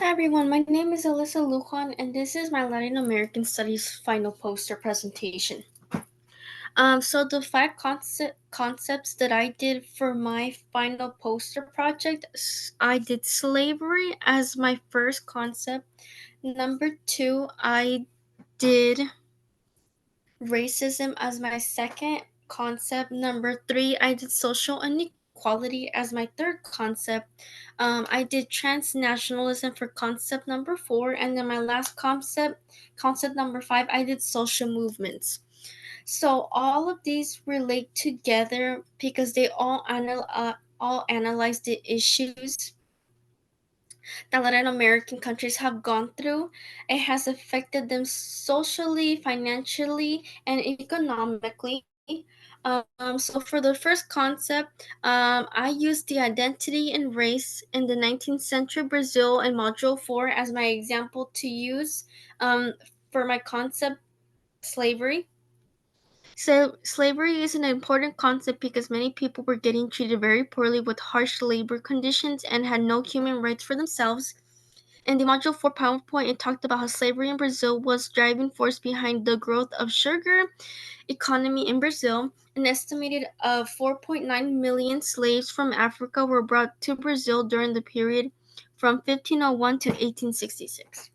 Hi everyone, my name is Alyssa Lujan and this is my Latin American Studies final poster presentation. So the five concepts that I did for my final poster project, I did slavery as my first concept. Number two, I did racism as my second concept. Number three, I did social inequality as my third concept. I did transnationalism for concept number four, and then my last concept number five, I did social movements. So all of these relate together because they all analyze the issues that Latin American countries have gone through. It has affected them socially, financially, and economically. So for the first concept, I used the identity and race in the 19th century Brazil in Module 4 as my example to use for my concept slavery. So, slavery is an important concept because many people were getting treated very poorly with harsh labor conditions and had no human rights for themselves. In the Module 4 PowerPoint, it talked about how slavery in Brazil was driving force behind the growth of sugar economy in Brazil. An estimated of 4.9 million slaves from Africa were brought to Brazil during the period from 1501 to 1866.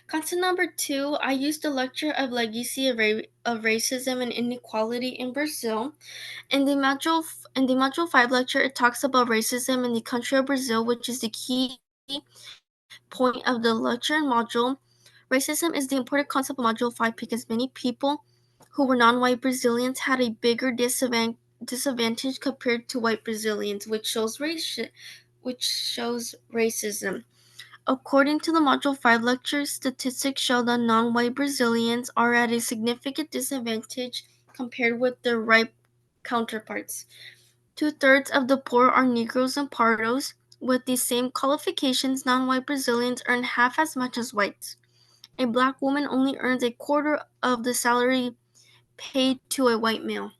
Concept number two, I used the lecture of legacy of racism and inequality in Brazil. In the module 5 lecture, it talks about racism in the country of Brazil, which is the key point of the lecture and module. Racism is the important concept of module 5 because many people who were non-white Brazilians had a bigger disadvantage compared to white Brazilians, which shows racism. According to the Module 5 lecture, statistics show that non-white Brazilians are at a significant disadvantage compared with their white counterparts. Two-thirds of the poor are Negroes and Pardos. With the same qualifications, non-white Brazilians earn half as much as whites. A black woman only earns a quarter of the salary paid to a white male.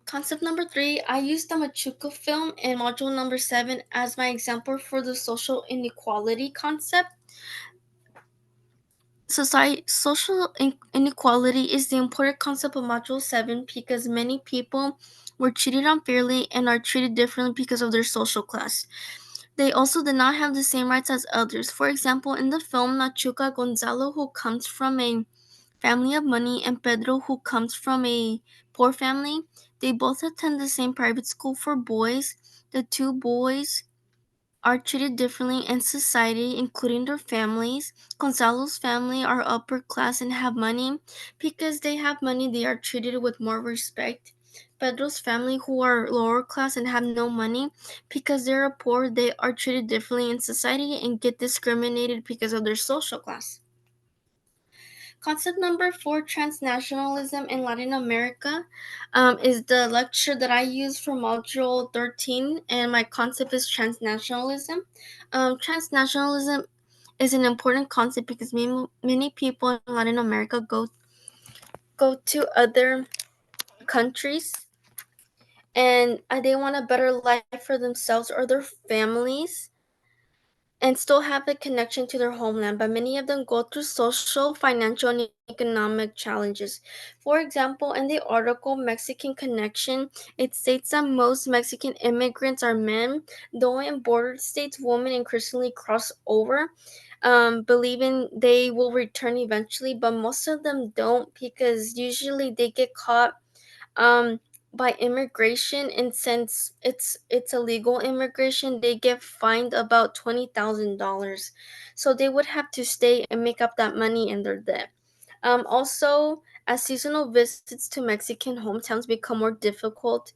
Concept number three, I used the Machuca film in module number 7 as my example for the social inequality concept. Social inequality is the important concept of module 7 because many people were treated unfairly and are treated differently because of their social class. They also did not have the same rights as others. For example, in the film, Machuca, Gonzalo, who comes from a family of money, and Pedro, who comes from a poor family, they both attend the same private school for boys. The two boys are treated differently in society, including their families. Gonzalo's family are upper class and have money. Because they have money, they are treated with more respect. Pedro's family, who are lower class and have no money, because they are poor, they are treated differently in society and get discriminated because of their social class. Concept number 4, transnationalism in Latin America, is the lecture that I use for module 13, and my concept is transnationalism. Transnationalism is an important concept because many people in Latin America go to other countries and they want a better life for themselves or their families and still have a connection to their homeland, but many of them go through social, financial, and economic challenges. For example, in the article Mexican Connection, it states that most Mexican immigrants are men, though in border states, women increasingly cross over, believing they will return eventually, but most of them don't because usually they get caught um by immigration, and since it's illegal immigration, they get fined about $20,000, so they would have to stay and make up that money in their debt. Also, as seasonal visits to Mexican hometowns become more difficult,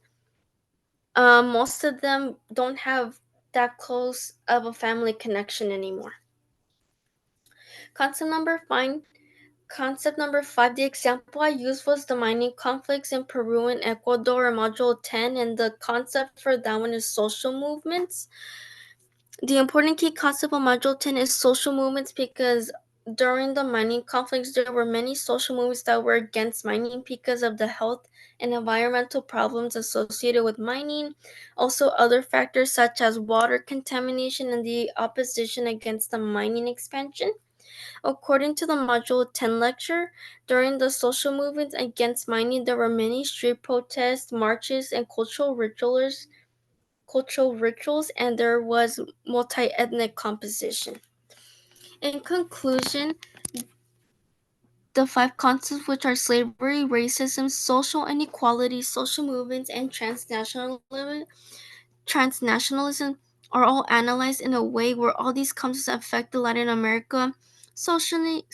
most of them don't have that close of a family connection anymore. concept number 5 Concept number 5, the example I used was the mining conflicts in Peru and Ecuador in Module 10, and the concept for that one is social movements. The important key concept of Module 10 is social movements because during the mining conflicts, there were many social movements that were against mining because of the health and environmental problems associated with mining. Also, other factors such as water contamination and the opposition against the mining expansion. According to the Module 10 lecture, during the social movements against mining, there were many street protests, marches, and cultural rituals, and there was multi-ethnic composition. In conclusion, the five concepts, which are slavery, racism, social inequality, social movements, and transnationalism, are all analyzed in a way where all these concepts affect the Latin America socially,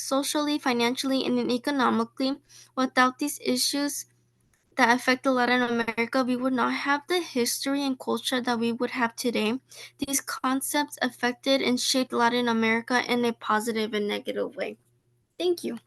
financially, and economically. Without these issues that affect the Latin America, we would not have the history and culture that we would have today. These concepts affected and shaped Latin America in a positive and negative way. Thank you.